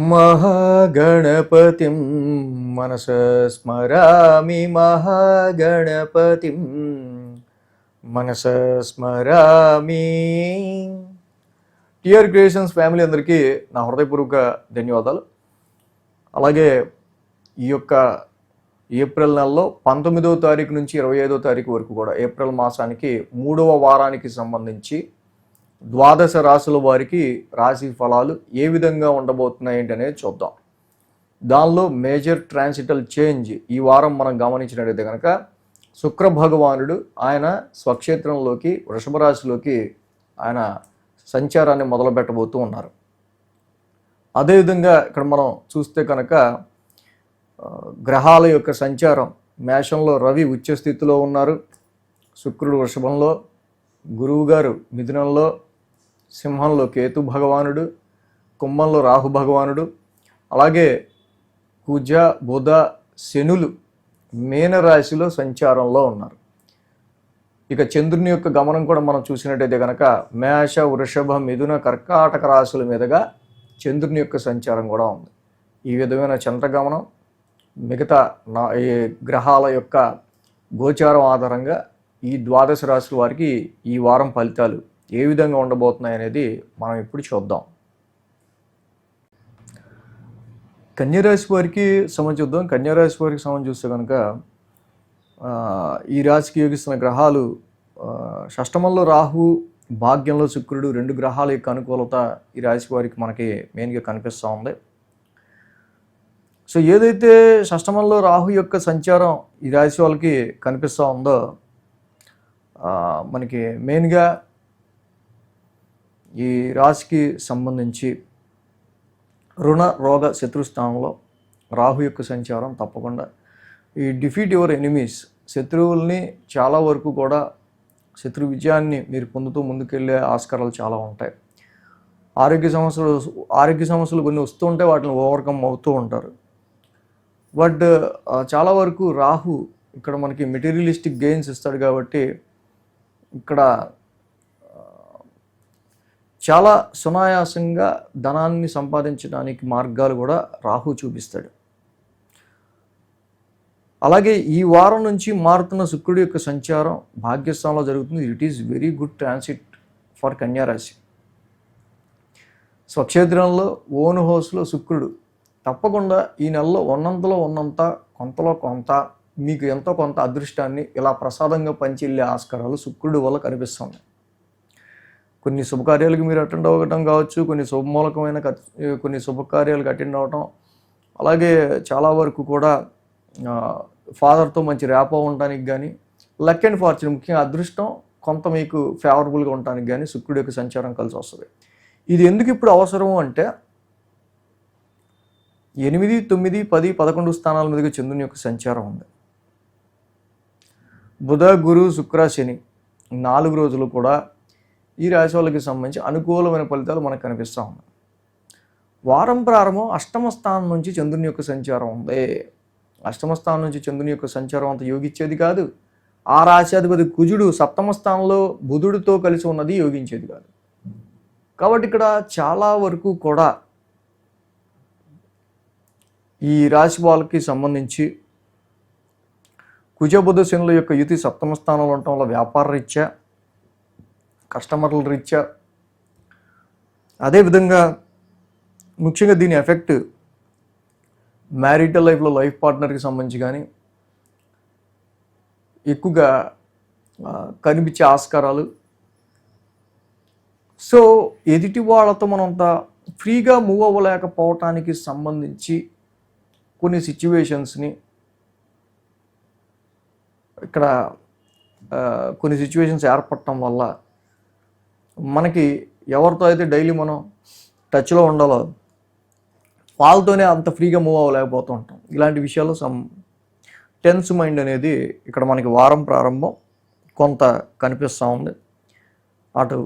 महागणपतिं मनसा स्मरामि महागणपतिं మనసా స్మరామి. TR creations family అందరికీ నా హృదయపూర్వక ధన్యవాదాలు. అలాగే ఈ యొక్క ఏప్రిల్ నెలలో 19వ తారీఖు నుంచి 25వ తారీఖు వరకు కూడా ఏప్రిల్ మాసానికి 3వ వారానికి సంబంధించి ద్వాదశ రాశుల వారికి రాశి ఫలాలు ఏ విధంగా ఉండబోతున్నాయి అనేది చూద్దాం. దానిలో మేజర్ ట్రాన్సిటల్ చేంజ్ ఈ వారం మనం గమనించినట్లయితే కనుక శుక్ర భగవానుడు ఆయన స్వక్షేత్రంలోకి వృషభ రాశిలోకి ఆయన సంచారాన్ని మొదలు పెట్టబోతూ ఉన్నారు. అదేవిధంగా ఇక్కడ మనం చూస్తే కనుక గ్రహాల యొక్క సంచారం మేషంలో రవి ఉచ్చ స్థితిలో ఉన్నారు, శుక్రుడు వృషభంలో, గురువు గారు మిథునంలో, సింహంలో కేతు భగవానుడు, కుంభంలో రాహు భగవానుడు, అలాగే కుజ బుధ శనులు మీనరాశిలో సంచారంలో ఉన్నారు. ఇక చంద్రుని యొక్క గమనం కూడా మనం చూసినట్టయితే కనుక మేష వృషభ మిథున కర్కాటక రాశుల మీదుగా చంద్రుని యొక్క సంచారం కూడా ఉంది. ఈ విధమైన చంద్రగమనం మిగతా ఈ గ్రహాల యొక్క గోచారం ఆధారంగా ఈ ద్వాదశ రాశుల వారికి ఈ వారం ఫలితాలు ఏ విధంగా ఉండబోతున్నాయి అనేది మనం ఇప్పుడు చూద్దాం. కన్యారాశి వారికి చూద్దాం. కన్యారాశి వారికి చూస్తే కనుక ఈ రాశికి యోగిస్తున్న గ్రహాలు షష్టమంలో రాహు, భాగ్యంలో శుక్రుడు, 2 గ్రహాల యొక్క అనుకూలత ఈ రాశి వారికి మనకి మెయిన్గా కనిపిస్తూ ఉంది. సో ఏదైతే షష్టమంలో రాహు యొక్క సంచారం ఈ రాశి వాళ్ళకి కనిపిస్తూ ఉందో మనకి మెయిన్గా ఈ రాశికి సంబంధించి రుణ రోగ శత్రుస్థానంలో రాహు యొక్క సంచారం తప్పకుండా ఈ డిఫీట్ యువర్ ఎనిమీస్, శత్రువుల్ని చాలా వరకు కూడా శత్రు విజయాన్ని మీరు పొందుతూ ముందుకెళ్ళే ఆస్కారాలు చాలా ఉంటాయి. ఆరోగ్య సమస్యలు కొన్ని వస్తూ ఉంటాయి, వాటిని ఓవర్కమ్ అవుతూ ఉంటారు. బట్ చాలా వరకు రాహు ఇక్కడ మనకి మెటీరియలిస్టిక్ గెయిన్స్ ఇస్తాడు కాబట్టి ఇక్కడ చాలా సునాయాసంగా ధనాన్ని సంపాదించడానికి మార్గాలు కూడా రాహు చూపిస్తాడు. అలాగే ఈ వారం నుంచి మారుతున్న శుక్రుడి యొక్క సంచారం భాగ్యస్థానంలో జరుగుతుంది. It is very good transit for కన్యారాశి. స్వక్షేత్రంలో ఓన్ హౌస్లో శుక్రుడు తప్పకుండా ఈ నెలలో ఉన్నంతలో ఉన్నంత, కొంతలో కొంత, మీకు ఎంతో కొంత అదృష్టాన్ని ఇలా ప్రసాదంగా పంచిల్లే ఆస్కారాలు శుక్రుడి వల్ల కనిపిస్తున్నాయి. కొన్ని శుభకార్యాలకు మీరు అటెండ్ అవ్వడం కావచ్చు, కొన్ని శుభకార్యాలకు అటెండ్ అవ్వటం, అలాగే చాలా వరకు కూడా ఫాదర్తో మంచి ర్యాపో ఉండడానికి కానీ, లక్ అండ్ ఫార్చ్యూన్ ముఖ్యంగా అదృష్టం కొంత మీకు ఫేవరబుల్గా ఉండడానికి కానీ శుక్రుడి యొక్క సంచారం కలిసి వస్తుంది. ఇది ఎందుకు ఇప్పుడు అవసరం అంటే 8, 9, 10, 11 స్థానాల మీదుగా చంద్రుని యొక్క సంచారం ఉంది. బుధ గురు శుక్ర శని 4 రోజులు కూడా ఈ రాశి వాళ్ళకి సంబంధించి అనుకూలమైన ఫలితాలు మనకు కనిపిస్తూ ఉన్నాయి. వారం ప్రారంభం అష్టమ స్థానం నుంచి చంద్రుని యొక్క సంచారం ఉంది. అష్టమ స్థానం నుంచి చంద్రుని యొక్క సంచారం అంత యోగించేది కాదు. ఆ రాశ్యాధిపతి కుజుడు సప్తమ స్థానంలో బుధుడితో కలిసి ఉన్నది యోగించేది కాదు. కాబట్టి ఇక్కడ చాలా వరకు కూడా ఈ రాశి వాళ్ళకి సంబంధించి కుజ బుధ శనుల యొక్క యుతి సప్తమ స్థానంలో ఉండటం వల్ల వ్యాపార రీత్యా, కస్టమర్ల రీత్యా, అదేవిధంగా ముఖ్యంగా దీని ఎఫెక్ట్ మ్యారిటల్ లైఫ్లో లైఫ్ పార్ట్నర్కి సంబంధించి కానీ ఎక్కువగా కనిపించే ఆస్కారాలు. సో ఎదుటి వాళ్ళతో మనంత ఫ్రీగా మూవ్ అవ్వలేకపోవటానికి సంబంధించి కొన్ని సిచ్యువేషన్స్ని ఇక్కడ కొన్ని సిచ్యువేషన్స్ ఏర్పడటం వల్ల మనకి ఎవరితో అయితే డైలీ మనం టచ్లో ఉండాలో వాళ్ళతోనే అంత ఫ్రీగా మూవ్ అవ్వలేకపోతూ ఉంటాం. ఇలాంటి విషయాల్లో టెన్స్ మైండ్ అనేది ఇక్కడ మనకి వారం ప్రారంభం కొంత కనిపిస్తూ ఉంది. అటు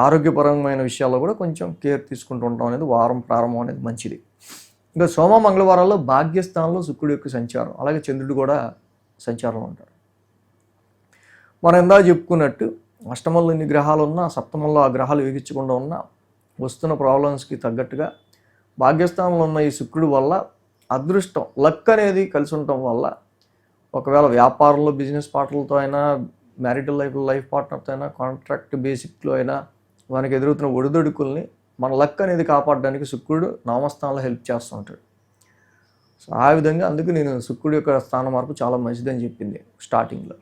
ఆరోగ్యపరమైన విషయాల్లో కూడా కొంచెం కేర్ తీసుకుంటూ ఉంటాం అనేది వారం ప్రారంభం అనేది మంచిది. ఇంకా సోమ మంగళవారాల్లో భాగ్యస్థానంలో శుక్రుడి యొక్క సంచారం, అలాగే చంద్రుడు కూడా సంచారంలో ఉంటాడు. మనం ఇందాక చెప్పుకున్నట్టు అష్టమంలో ఇన్ని గ్రహాలు ఉన్నా, సప్తమంలో ఆ గ్రహాలు వేగించకుండా ఉన్నా వస్తున్న ప్రాబ్లమ్స్కి తగ్గట్టుగా భాగ్యస్థానంలో ఉన్న ఈ శుక్రుడి వల్ల అదృష్టం, లక్ అనేది కలిసి ఉండటం వల్ల ఒకవేళ వ్యాపారంలో బిజినెస్ పార్ట్నర్లతో అయినా, మ్యారిటల్ లైఫ్ పార్ట్నర్తో అయినా, కాంట్రాక్ట్ బేసిక్లో అయినా మనకి ఎదురవుతున్న ఒడిదొడుకుల్ని మన లక్ అనేది కాపాడడానికి శుక్రుడు నామస్థానంలో హెల్ప్ చేస్తూ ఉంటాడు. సో ఆ విధంగా అందుకు నేను శుక్రుడి యొక్క స్థాన మార్పు చాలా మంచిదని చెప్పింది స్టార్టింగ్లో.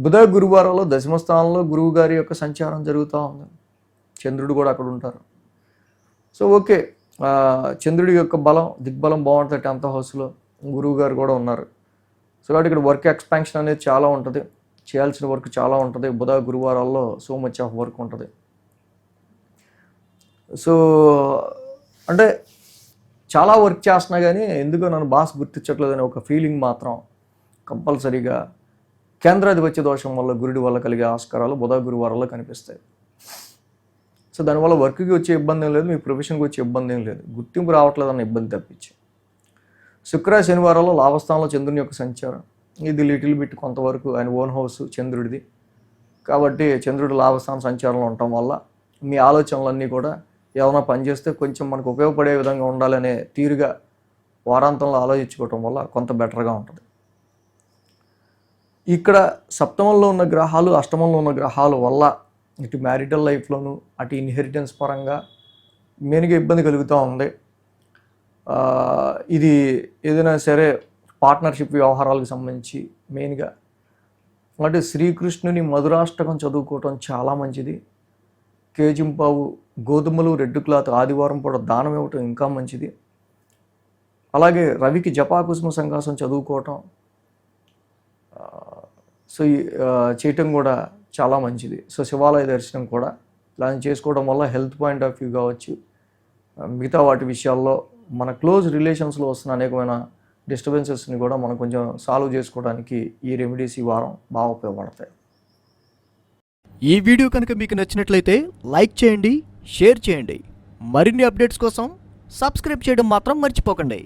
బుధ గురువారంలో దశమ స్థానంలో గురువు గారి యొక్క సంచారం జరుగుతూ ఉంది. చంద్రుడు కూడా అక్కడ ఉంటారు. సో ఓకే, చంద్రుడి యొక్క బలం, దిగ్బలం బాగుంటుంది 10th హౌస్లో, గురువు గారు కూడా ఉన్నారు. సో కాబట్టి ఇక్కడ వర్క్ ఎక్స్పాన్షన్ అనేది చాలా ఉంటుంది, చేయాల్సిన వర్క్ చాలా ఉంటుంది. బుధ గురువారాల్లో సో మచ్ ఆఫ్ వర్క్ ఉంటుంది. సో అంటే చాలా వర్క్ చేస్తున్నా కానీ ఎందుకో నన్ను బాస్ గుర్తించట్లేదని ఒక ఫీలింగ్ మాత్రం కంపల్సరీగా కేంద్రాధిపత్య దోషం వల్ల, గురుడి వల్ల కలిగే ఆస్కారాలు బుధ గురువారాల్లో కనిపిస్తాయి. సో దానివల్ల వర్క్కి వచ్చే ఇబ్బంది ఏం లేదు, మీ ప్రొఫెషన్కి వచ్చే ఇబ్బంది ఏం లేదు, గుర్తింపు రావట్లేదన్న ఇబ్బంది తప్పించి. శుక్ర శనివారాల్లో లాభస్థానంలో చంద్రుని యొక్క సంచారం, ఇది లిటిల్ బిట్ కొంతవరకు ఆయన ఓన్ హౌస్ చంద్రుడిది కాబట్టి చంద్రుడు లాభస్థానం సంచారంలో ఉండటం వల్ల మీ ఆలోచనలన్నీ కూడా ఏమైనా పనిచేస్తే కొంచెం మనకు ఉపయోగపడే విధంగా ఉండాలనే తీరుగా వారాంతంలో ఆలోచించుకోవటం వల్ల కొంత బెటర్గా ఉంటుంది. ఇక్కడ సప్తమంలో ఉన్న గ్రహాలు, అష్టమంలో ఉన్న గ్రహాల వల్ల ఇటు మ్యారిటల్ లైఫ్లోను, అటు ఇన్హెరిటెన్స్ పరంగా మెయిన్గా ఇబ్బంది కలుగుతూ ఉంది. ఇది ఏదైనా సరే పార్ట్నర్షిప్ వ్యవహారాలకు సంబంధించి మెయిన్గా అంటే శ్రీకృష్ణుని మధురాష్టకం చదువుకోవటం చాలా మంచిది. కేజింపావు గోధుమలు, రెడ్ క్లాత్ ఆదివారం పూట దానం ఇవ్వటం ఇంకా మంచిది. అలాగే రవికి జపాకుసుమ సంకాసం చదువుకోవటం సో చేయటం కూడా చాలా మంచిది. సో శివాలయ దర్శనం కూడా ఇలా చేసుకోవడం వల్ల హెల్త్ పాయింట్ ఆఫ్ వ్యూ కావచ్చు, మిగతా వాటి విషయాల్లో మన క్లోజ్ రిలేషన్స్లో వస్తున్న అనేకమైన డిస్టర్బెన్సెస్ని కూడా మనం కొంచెం సాల్వ్ చేసుకోవడానికి ఈ రెమెడీస్ ఈ వారం బాగా ఉపయోగపడతాయి. ఈ వీడియో కనుక మీకు నచ్చినట్లయితే లైక్ చేయండి, షేర్ చేయండి. మరిన్ని అప్డేట్స్ కోసం సబ్స్క్రైబ్ చేయడం మాత్రం మర్చిపోకండి.